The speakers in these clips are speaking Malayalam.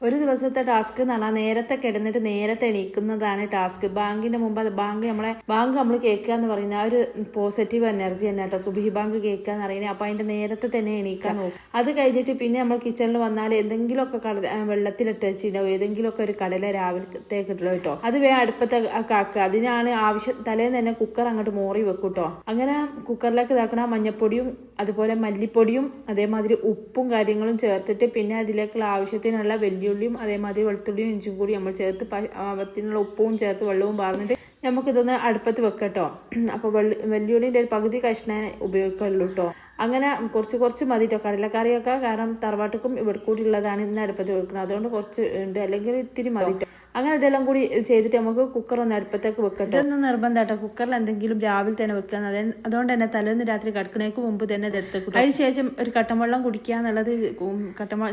ഒരു ദിവസത്തെ ടാസ്ക് എന്ന് പറഞ്ഞാൽ നേരത്തെ കിടന്നിട്ട് നേരത്തെ എണീക്കുന്നതാണ് ടാസ്ക്. ബാങ്കിന്റെ മുമ്പ് ബാങ്ക് നമ്മൾ കേൾക്കുക എന്ന് പറയുന്ന ആ ഒരു പോസിറ്റീവ് എനർജി തന്നെ കേട്ടോ. സുബഹി ബാങ്ക് കേൾക്കുക എന്ന് പറയുന്നത്. അപ്പൊ അതിന്റെ നേരത്തെ തന്നെ എണീക്കാൻ നോക്കും. അത് കഴിഞ്ഞിട്ട് പിന്നെ നമ്മൾ കിച്ചണിൽ വന്നാൽ എന്തെങ്കിലുമൊക്കെ വെള്ളത്തിലിട്ട് വെച്ചിട്ടുണ്ടാവും, ഏതെങ്കിലുമൊക്കെ ഒരു കടല രാവിലത്തേക്ക് ഇട്ടുള്ളൂ കേട്ടോ. അത് വേഗം അടുപ്പത്തെ ആക്കുക. അതിനാണ് ആവശ്യം. തലേന്ന് തന്നെ കുക്കർ അങ്ങോട്ട് മോറി വെക്കും കേട്ടോ. അങ്ങനെ കുക്കറിലേക്ക് ഇതാക്കണ മഞ്ഞപ്പൊടിയും അതുപോലെ മല്ലിപ്പൊടിയും അതേമാതിരി ഉപ്പും കാര്യങ്ങളും ചേർത്തിട്ട് പിന്നെ അതിലേക്കുള്ള ആവശ്യത്തിനുള്ള വെല്ലുള്ളിയും അതേമാതിരി വെളുത്തുള്ളിയും ഇഞ്ചും കൂടി നമ്മൾ ചേർത്ത് പാകത്തിനുള്ള ഉപ്പും ചേർത്ത് വെള്ളവും പാർന്നിട്ട് നമുക്കിതൊന്ന് അടുപ്പത്ത് വെക്കട്ടോ. അപ്പോൾ വെല്ലുള്ളിൻ്റെ ഒരു പകുതി കഷ്ണം ഉപയോഗിക്കുള്ളൂ കേട്ടോ. അങ്ങനെ കുറച്ച് മതി കേട്ടോ കടലക്കറിയൊക്കെ. കാരണം തറവാട്ടുക്കും ഇവിടെ കൂടി ഉള്ളതാണ് ഇന്ന് അടുപ്പത്ത് വെക്കുന്നത്, അതുകൊണ്ട് കുറച്ച് ഉണ്ട്, അല്ലെങ്കിൽ ഇത്തിരി മതി കേട്ടോ. അങ്ങനെ ഇതെല്ലാം കൂടി ചെയ്തിട്ട് നമുക്ക് കുക്കർ ഒന്ന് അടുപ്പത്തേക്ക് വെക്കട്ടെ. ഇതൊന്നും നിർബന്ധം കേട്ടോ. കുക്കറിൽ എന്തെങ്കിലും രാവിലെ തന്നെ വെക്കുക. അതുകൊണ്ട് തന്നെ തലേന്ന് രാത്രി കിടക്കണേക്ക് മുമ്പ് തന്നെ ഇതെടുത്തേക്കും. അതിന് ശേഷം ഒരു കട്ടൻ വെള്ളം കുടിക്കുക എന്നുള്ളത്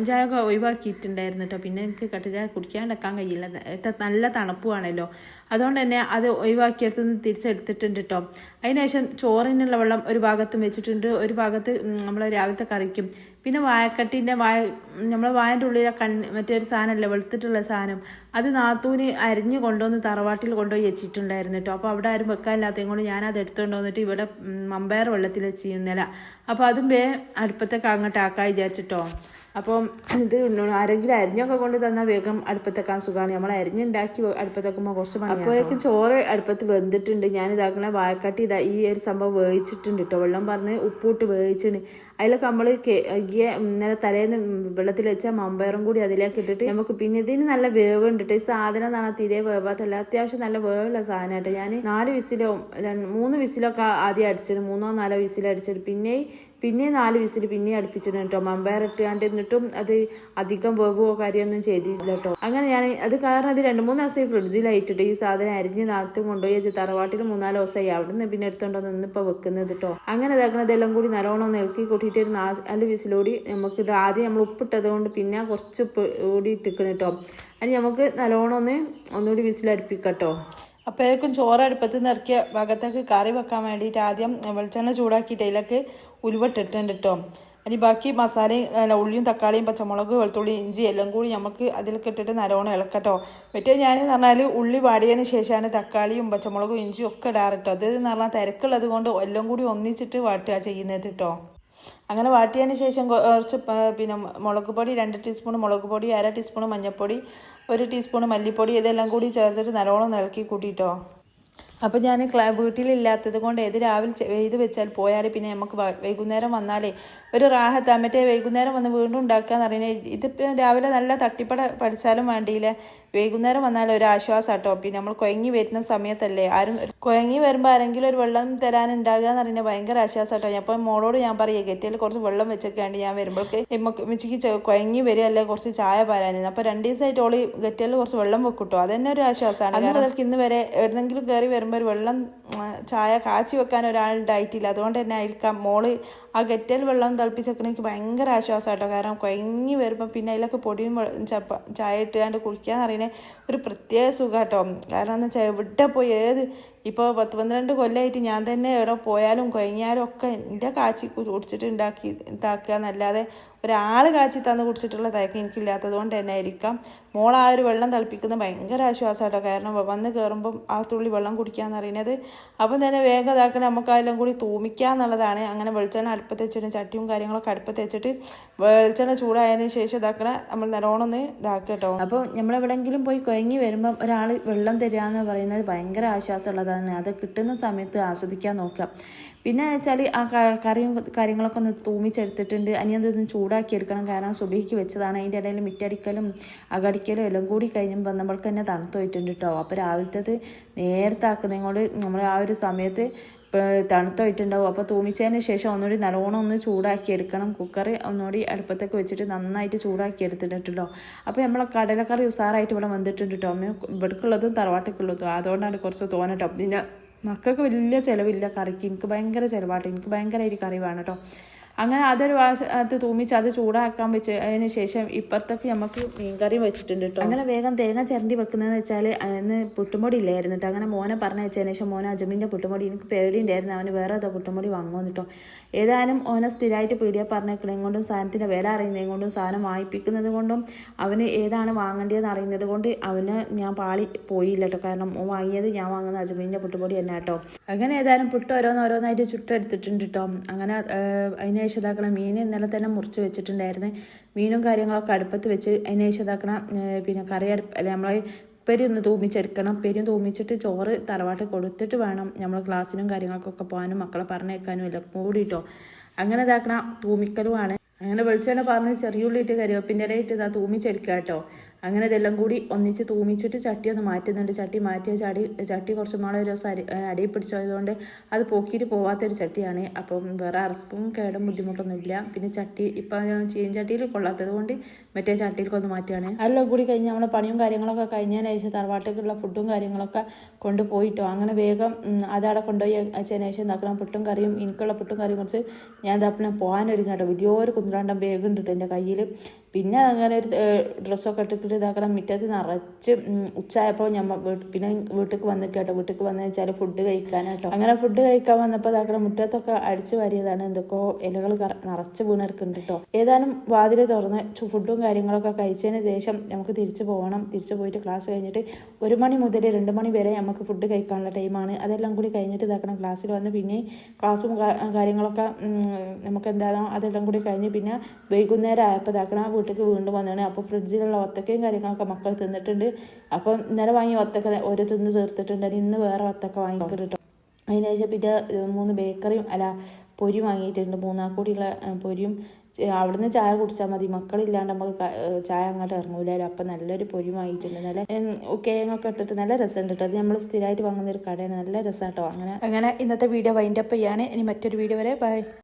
ചായ ഒക്കെ ഒഴിവാക്കിയിട്ടുണ്ടായിരുന്നു കേട്ടോ. പിന്നെ എനിക്ക് കട്ടൻ ചായ കുടിക്കാണ്ടിരിക്കാൻ കഴിയില്ല, നല്ല തണുപ്പുമാണല്ലോ. അതുകൊണ്ട് തന്നെ അത് ഒഴിവാക്കിയെടുത്ത് തിരിച്ചെടുത്തിട്ടുണ്ട് കേട്ടോ. അതിനുശേഷം ചോറിനുള്ള വെള്ളം ഒരു ഭാഗത്തും വെച്ചിട്ടുണ്ട്, ഒരു ഭാഗത്ത് നമ്മൾ രാവിലത്തെ കറിക്കും. പിന്നെ നമ്മളെ വായൻ്റെ ഉള്ളിലെ മറ്റൊരു സാധനമല്ലേ വെളുത്തിട്ടുള്ള സാധനം, അത് നാത്തൂന് അരിഞ്ഞ് കൊണ്ടുവന്ന് തറവാട്ടിൽ കൊണ്ടുപോയി വെച്ചിട്ടുണ്ടായിരുന്നു കേട്ടോ. അപ്പോൾ അവിടെ ആരും വെക്കാനില്ലാത്തതും കൊണ്ട് ഞാനത് എടുത്തുകൊണ്ട് വന്നിട്ട് ഇവിടെ മമ്പയർ വെള്ളത്തിൽ വെച്ചിരുന്നില്ല. അപ്പോൾ അതും അടുപ്പത്തേക്ക് അങ്ങോട്ട് ആക്കാൻ വിചാരിച്ചിട്ടോ. അപ്പം ഇത് ആരെങ്കിലും അരിഞ്ഞൊക്കെ കൊണ്ട് തന്നാൽ വേഗം അടുപ്പത്തേക്കാൻ സുഖമാണ്. നമ്മൾ അരിഞ്ഞുണ്ടാക്കി അടുപ്പത്തേക്കുമ്പോൾ കുറച്ച് പണി. അപ്പോഴേക്കും ചോറ് അടുപ്പത്ത് വെന്തിട്ടുണ്ട്. ഞാനിതാക്കണ വാഴക്കട്ടി ഈ ഒരു സംഭവം വേവിച്ചിട്ടുണ്ട് കേട്ടോ. വെള്ളം പറഞ്ഞ് ഉപ്പിട്ട് വേവിച്ചിട്ടുണ്ട്. അതിലൊക്കെ നമ്മൾ ഇന്നലെ തലേന്ന് വെള്ളത്തിൽ വെച്ചാൽ മമ്പയറും കൂടി അതിലേക്ക് ഇട്ടിട്ട് നമുക്ക് പിന്നെ ഇതിന് നല്ല വേവ് ഉണ്ട്. ഈ സാധനം എന്നാണ് തീരെ വേവാത്തല്ല, അത്യാവശ്യം നല്ല വേവുള്ള സാധനമായിട്ട് ഞാൻ 3 വിസിലൊക്കെ ആദ്യം അടിച്ചിട്ട് 3-4 വിസിൽ അടിച്ചിട്ട് പിന്നെ 4 വിസിൽ പിന്നെ അടുപ്പിച്ചിട്ട് കേട്ടോ. മമ്പയർ ഇട്ടുകൊണ്ട് എന്നിട്ടും അത് അധികം വേവോ കാര്യമൊന്നും ചെയ്തില്ല കേട്ടോ. അങ്ങനെ ഞാൻ അത് കാരണം അത് 2-3 ദിവസം ഫ്രിഡ്ജിലായിട്ടിട്ട് ഈ സാധനം അരിഞ്ഞ് നാത്തും കൊണ്ടുപോയി വെച്ച് തറവാട്ടിൽ 3-4 ദിവസമായി. അവിടെ നിന്ന് പിന്നെ എടുത്തോണ്ടോ നിന്നിപ്പോൾ വെക്കുന്നത് കേട്ടോ. അങ്ങനെ ഇതാക്കണതെല്ലാം കൂടി നല്ലോണം ഇളക്കി കൂട്ടിയിട്ട് ഒരു 4 വിസിലോടി നമുക്ക് ആദ്യം നമ്മൾ ഉപ്പിട്ടത് കൊണ്ട് പിന്നെ കുറച്ച് ഉപ്പ് കൂടി ഇട്ടിക്കണം കേട്ടോ. അതിന് നമുക്ക് നല്ലോണം ഒന്നുകൂടി വിസിലടുപ്പിക്കട്ടോ. അപ്പോഴേക്കും ചോറ് അടുപ്പത്ത് നിറക്കിയ ഭാഗത്തേക്ക് കറി വെക്കാൻ വേണ്ടിയിട്ട് ആദ്യം വെളിച്ചെണ്ണ ചൂടാക്കിയിട്ട് അതിലേക്ക് ഉലുവട്ടിട്ടുണ്ട് കേട്ടോ. അതിന് ബാക്കി മസാലയും ഉള്ളിയും തക്കാളിയും പച്ചമുളക് വെളുത്തുള്ളി ഇഞ്ചി എല്ലാം കൂടി നമുക്ക് അതിലേക്ക് ഇട്ടിട്ട് നല്ലോണം ഇളക്കട്ടോ. മറ്റേ ഞാൻ എന്ന് പറഞ്ഞാൽ ഉള്ളി വാടിയതിന് ശേഷമാണ് തക്കാളിയും പച്ചമുളകും ഇഞ്ചിയും ഒക്കെ ഇടാറിട്ടോ. അത് എന്ന് പറഞ്ഞാൽ തിരക്കുള്ളത് കൊണ്ട് എല്ലാം കൂടി ഒന്നിച്ചിട്ട് വാട്ടുക ചെയ്യുന്നത് കേട്ടോ. അങ്ങനെ വാട്ടിയതിന് ശേഷം കുറച്ച് പിന്നെ മുളക് പൊടി 2 ടീസ്പൂൺ മുളക് പൊടി, 1/2 ടീസ്പൂൺ മഞ്ഞൾപ്പൊടി, 1 ടീസ്പൂൺ മല്ലിപ്പൊടി ഇതെല്ലാം കൂടി ചേർത്തിട്ട് നല്ലോണം ഇളക്കി കൂട്ടിയിട്ടോ. അപ്പോൾ ഞാൻ വീട്ടിലില്ലാത്തത് കൊണ്ട് രാവിലെ ചെയ്ത് വെച്ചാൽ പോയാൽ പിന്നെ നമുക്ക് വൈകുന്നേരം വന്നാലേ ഒരു റാഹത്താ. മറ്റേ വൈകുന്നേരം വന്ന് വീണ്ടും ഉണ്ടാക്കാന്ന് പറയുന്നത് ഇതിപ്പോൾ രാവിലെ നല്ല തട്ടിപ്പട പഠിച്ചാലും വേണ്ടിയില്ല, വൈകുന്നേരം വന്നാൽ ഒരു ആശ്വാസം കേട്ടോ. പിന്നെ നമ്മൾ കുഴങ്ങി വരുന്ന സമയത്തല്ലേ ആരും കുഴങ്ങി വരുമ്പോൾ ആരെങ്കിലും ഒരു വെള്ളം തരാനുണ്ടാകുക എന്ന് പറയുന്നത് ഭയങ്കര ആശ്വാസം കേട്ടോ. അപ്പം മോളോട് ഞാൻ പറയുക ഗെറ്റിയിൽ കുറച്ച് വെള്ളം വെച്ചൊക്കെയാണ് ഞാൻ വരുമ്പോഴേക്ക് മിച്ചിക്ക് കുഴങ്ങി വരികയല്ലേ കുറച്ച് ചായ പാരാനിരുന്നു. അപ്പോൾ 2 ദിവസമായിട്ട് ഓളി ഗെറ്റിയിൽ കുറച്ച് വെള്ളം വെക്കൂട്ടോ. അത് തന്നെ ഒരു ആശ്വാസമാണ്. അത് മുതൽക്ക് ഇന്ന് വരെ എവിടെന്നെങ്കിലും കയറി വരുമ്പോൾ ഒരു വെള്ളം ചായ കാച്ചി വെക്കാൻ ഒരാളുണ്ടായിട്ടില്ല. അതുകൊണ്ട് തന്നെ ആയിരിക്കാം മോള് ആ ഗെറ്റൽ വെള്ളം തിളപ്പിച്ചെക്കണമെങ്കിൽ ഭയങ്കര ആശ്വാസം കേട്ടോ. കാരണം കുഴങ്ങി വരുമ്പോൾ പിന്നെ അതിലൊക്കെ പൊടിയും ചായ ഇട്ടുകൊണ്ട് കുളിക്കാന്ന് പറയുന്നത് ഒരു പ്രത്യേക സുഖം കേട്ടോ. കാരണം എന്ന് വെച്ചാൽ എവിടെ പോയി ഇപ്പോൾ 10-12 കൊല്ലമായിട്ട് ഞാൻ തന്നെ എവിടെ പോയാലും കുഴങ്ങിയാലും ഒക്കെ എൻ്റെ കാച്ചി കുടിച്ചിട്ട് ഇതാക്കുക എന്നല്ലാതെ ഒരാൾ കാച്ചി തന്ന് കുടിച്ചിട്ടുള്ള തയക്കം എനിക്കില്ലാത്തത് കൊണ്ട് തന്നെ ആയിരിക്കാം മോൾ ആ ഒരു വെള്ളം തിളപ്പിക്കുന്നത് ഭയങ്കര ആശ്വാസം കേട്ടോ. കാരണം വന്ന് കയറുമ്പം ആ തുള്ളി വെള്ളം കുടിക്കാന്ന് പറയുന്നത്. അപ്പം തന്നെ വേഗം ഇതാക്കണേ നമുക്ക് അതെല്ലാം കൂടി തൂമിക്കുക എന്നുള്ളതാണ്. അങ്ങനെ വെളിച്ചെണ്ണ അടുപ്പത്ത് വെച്ചിട്ട് ചട്ടിയും കാര്യങ്ങളൊക്കെ അടുപ്പത്ത് വെച്ചിട്ട് വെളിച്ചെണ്ണ ചൂടായതിനു ശേഷം ഇതാക്കണ നമ്മൾ നല്ലോണം ഇതാക്കുക കേട്ടോ. അപ്പോൾ നമ്മളെവിടെയെങ്കിലും പോയി കുഴങ്ങി വരുമ്പം ഒരാൾ വെള്ളം തരിക എന്ന് പറയുന്നത് ഭയങ്കര ആശ്വാസമുള്ളതാണ്. അത് കിട്ടുന്ന സമയത്ത് ആസ്വദിക്കാൻ നോക്കുക. പിന്നെ വെച്ചാൽ ആ കറിയും കാര്യങ്ങളൊക്കെ ഒന്ന് തൂമിച്ചെടുത്തിട്ടുണ്ട്. ഇനി അതൊന്ന് ചൂടാക്കി എടുക്കണം. കാരണം സുബഹിക്ക് വെച്ചതാണ്. അതിൻ്റെ ഇടയിൽ മിറ്റടിക്കലും അകടിക്കലും എല്ലാം കൂടി കഴിഞ്ഞപ്പോൾ നമ്മൾക്ക് തന്നെ തണുത്ത് പോയിട്ടുണ്ട് കേട്ടോ. അപ്പോൾ രാവിലത്തേത് നേരത്തെ ആക്കുന്നതുകൊണ്ട് നമ്മൾ ആ ഒരു സമയത്ത് തണുത്ത് പോയിട്ടുണ്ടാവും. അപ്പോൾ തൂമിച്ചതിന് ശേഷം ഒന്നുകൂടി നല്ലോണം ഒന്ന് ചൂടാക്കി എടുക്കണം. കുക്കർ ഒന്നുകൂടി അടുപ്പത്തേക്ക് വെച്ചിട്ട് നന്നായിട്ട് ചൂടാക്കി എടുത്തിട്ടുണ്ടല്ലോ. അപ്പോൾ നമ്മളെ കടലക്കറി ഉസാറായിട്ട് ഇവിടെ വന്നിട്ടുണ്ട് കേട്ടോ. ഇവിടേക്കുള്ളതും തറവാട്ടിക്കുള്ളതും അതുകൊണ്ടാണ് കുറച്ച് തോന്നട്ടോ. പിന്നെ മക്കൾക്ക് വലിയ ചിലവില്ല കറിക്ക്, എനിക്ക് ഭയങ്കര ചിലവാട്ടോ. എനിക്ക് ഭയങ്കരമായിട്ട് കറി വേണം കേട്ടോ. അങ്ങനെ അതൊരു ഭാഗത്ത് തൂമിച്ച് അത് ചൂടാക്കാൻ വെച്ച് അതിന് ശേഷം ഇപ്പുറത്തേക്ക് നമുക്ക് മീൻകറി വെച്ചിട്ടുണ്ട് കേട്ടോ. അങ്ങനെ വേഗം തേങ്ങ ചിരണ്ടി വെക്കുന്നതെന്ന് വെച്ചാൽ അന്ന് പുട്ടുമൊടി ഇല്ലായിരുന്നു കേട്ടോ. അങ്ങനെ മോനെ പറഞ്ഞയച്ചതിന് ശേഷം മോനെ അജമിൻ്റെ പുട്ടുമൊടി എനിക്ക് പേടിയുണ്ടായിരുന്നു, അവന് വേറെ ഏതോ പുട്ടുമൊടി വാങ്ങുമെന്ന് കേട്ടോ. ഏതായാലും ഓനെ സ്ഥിരമായിട്ട് പീടിയ പറഞ്ഞേക്കണേം കൊണ്ടും സാധനത്തിൻ്റെ വില അറിയുന്നതും കൊണ്ടും സാധനം വാങ്ങിപ്പിക്കുന്നത് കൊണ്ടും അവന് ഏതാണ് വാങ്ങേണ്ടതെന്ന് അറിയുന്നത് കൊണ്ട് അവന് ഞാൻ പാളി പോയില്ല കേട്ടോ. കാരണം വാങ്ങിയത് ഞാൻ വാങ്ങുന്ന അജമീൻ്റെ പുട്ടുപൊടി തന്നെ കേട്ടോ. അങ്ങനെ ഏതായാലും പുട്ട് ഓരോന്നോരോന്നായിട്ട് ചുട്ടെടുത്തിട്ടുണ്ട് കേട്ടോ. അങ്ങനെ അതിന് ശേഷം ഇതാക്കണം മീൻ ഇന്നലെ തന്നെ മുറിച്ച് വെച്ചിട്ടുണ്ടായിരുന്നു. മീനും കാര്യങ്ങളൊക്കെ അടുപ്പത്ത് വെച്ച് അതിന് ശേഷം ഇതാക്കണം പിന്നെ കറി അല്ല നമ്മളെ ഉപ്പേരി ഒന്ന് തൂമിച്ചെടുക്കണം. ഉപ്പേരിയും തൂമിച്ചിട്ട് ചോറ് തറവാട്ട് കൊടുത്തിട്ട് വേണം നമ്മൾ ക്ലാസ്സിനും കാര്യങ്ങൾക്കൊക്കെ പോകാനും മക്കളെ പറഞ്ഞേക്കാനും എല്ലാം കൂടിയിട്ടോ. അങ്ങനെ ഇതാക്കണം തൂമിക്കലുമാണ്. അങ്ങനെ വെളിച്ചെണ്ണ പറഞ്ഞ് ചെറിയുള്ളിയിട്ട് കരിവേപ്പിൻ്റെ ഇടയിട്ട് ഇതാ തൂമിച്ചെടുക്കുക കേട്ടോ. അങ്ങനെ ഇതെല്ലാം കൂടി ഒന്നിച്ച് തൂമിച്ചിട്ട് ചട്ടി ഒന്ന് മാറ്റുന്നുണ്ട്. ചട്ടി മാറ്റിയ ചട്ടി കുറച്ച് നാളെ ഒരു ദിവസം അടിയിൽ പിടിച്ചതുകൊണ്ട് അത് പോക്കിയിട്ട് പോവാത്തൊരു ചട്ടിയാണ്. അപ്പം വേറെ അറപ്പും കേടും ബുദ്ധിമുട്ടൊന്നുമില്ല. പിന്നെ ചട്ടി ഇപ്പം ചീഞ്ചട്ടിയിൽ കൊള്ളാത്തത് കൊണ്ട് മറ്റേ ചട്ടിയിലേക്കൊന്ന് മാറ്റുകയാണ്. അതെല്ലാം കൂടി കഴിഞ്ഞ് നമ്മളെ പണിയും കാര്യങ്ങളൊക്കെ കഴിഞ്ഞതിന് ശേഷം തറവാട്ടേക്കുള്ള ഫുഡും കാര്യങ്ങളൊക്കെ കൊണ്ടുപോയിട്ടോ. അങ്ങനെ വേഗം അതവിടെ കൊണ്ടുപോയി വെച്ചതിന് ശേഷം എന്താക്കണം പുട്ടും കറിയും എനിക്കുള്ള പുട്ടും കറിയും കുറച്ച് ഞാൻ എന്താക്കണം പോകാനൊരുങ്ങാട്ടോ. വലിയൊരു കുന്ത്രാണ്ടം വേഗം ഇട്ടിട്ട് എൻ്റെ കയ്യിൽ. പിന്നെ അങ്ങനെ ഒരു ഡ്രസ്സൊക്കെ ഇട്ടിട്ട് ഇതാക്കണം മുറ്റത്ത് നിറച്ച് ഉച്ചയായപ്പോൾ ഞമ്മ പിന്നെ വീട്ടിലേക്ക് വന്നിട്ടോ. വീട്ടിലേക്ക് വന്നു വെച്ചാൽ ഫുഡ് കഴിക്കാനായിട്ടോ. അങ്ങനെ ഫുഡ് കഴിക്കാൻ വന്നപ്പോൾ ഇതാക്കണം മുറ്റത്തൊക്കെ അടിച്ചു വാരിയതാണ്. എന്തൊക്കെയോ ഇലകൾ നിറച്ച് വീണെടുക്കുന്നുണ്ട് കേട്ടോ. ഏതാനും വാതിൽ തുറന്ന് ഫുഡും കാര്യങ്ങളൊക്കെ കഴിച്ചതിന് ശേഷം നമുക്ക് തിരിച്ചു പോകണം. തിരിച്ചു പോയിട്ട് ക്ലാസ് കഴിഞ്ഞിട്ട് 1 മണി മുതൽ 2 മണി വരെ നമുക്ക് ഫുഡ് കഴിക്കാനുള്ള ടൈമാണ്. അതെല്ലാം കൂടി കഴിഞ്ഞിട്ട് ഇതാക്കണം ക്ലാസ്സിൽ വന്ന് പിന്നെ ക്ലാസ്സും കാര്യങ്ങളൊക്കെ നമുക്ക് എന്താണോ അതെല്ലാം കൂടി കഴിഞ്ഞ് പിന്നെ വൈകുന്നേരം ആയപ്പോൾ ഇതാക്കണം വീട്ടിലേക്ക് വീണ്ടും വന്നതാണ്. അപ്പോൾ ഫ്രിഡ്ജിലുള്ള വത്തക്കയും കാര്യങ്ങളൊക്കെ മക്കൾ തിന്നിട്ടുണ്ട്. അപ്പം ഇന്നലെ വാങ്ങിയ വത്തക്ക ഒരു തിന്ന് തീർത്തിട്ടുണ്ട്. ഇന്ന് വേറെ വത്തക്ക വാങ്ങിക്കിട്ട് കേട്ടോ. അതിന് ശേഷം പിന്നെ 3 ബേക്കറിയും പൊരി വാങ്ങിയിട്ടുണ്ട്. 3 കൂടിയുള്ള പൊരിയും. അവിടുന്ന് ചായ കുടിച്ചാൽ മതി, മക്കളില്ലാണ്ട് നമുക്ക് ചായ അങ്ങോട്ട് ഇറങ്ങൂലല്ലോ. അപ്പം നല്ലൊരു പൊരി വാങ്ങിയിട്ടുണ്ട്. നല്ല കേങ്ങൊക്കെ ഇട്ടിട്ട് നല്ല രസമുണ്ട് കേട്ടോ. അത് നമ്മൾ സ്ഥിരമായിട്ട് വാങ്ങുന്ന ഒരു കടയാണ്. നല്ല രസമാണ് കേട്ടോ. അങ്ങനെ ഇന്നത്തെ വീഡിയോ വൈൻഡപ്പ് ചെയ്യാണ്. ഇനി മറ്റൊരു വീഡിയോ വരെ ബൈ.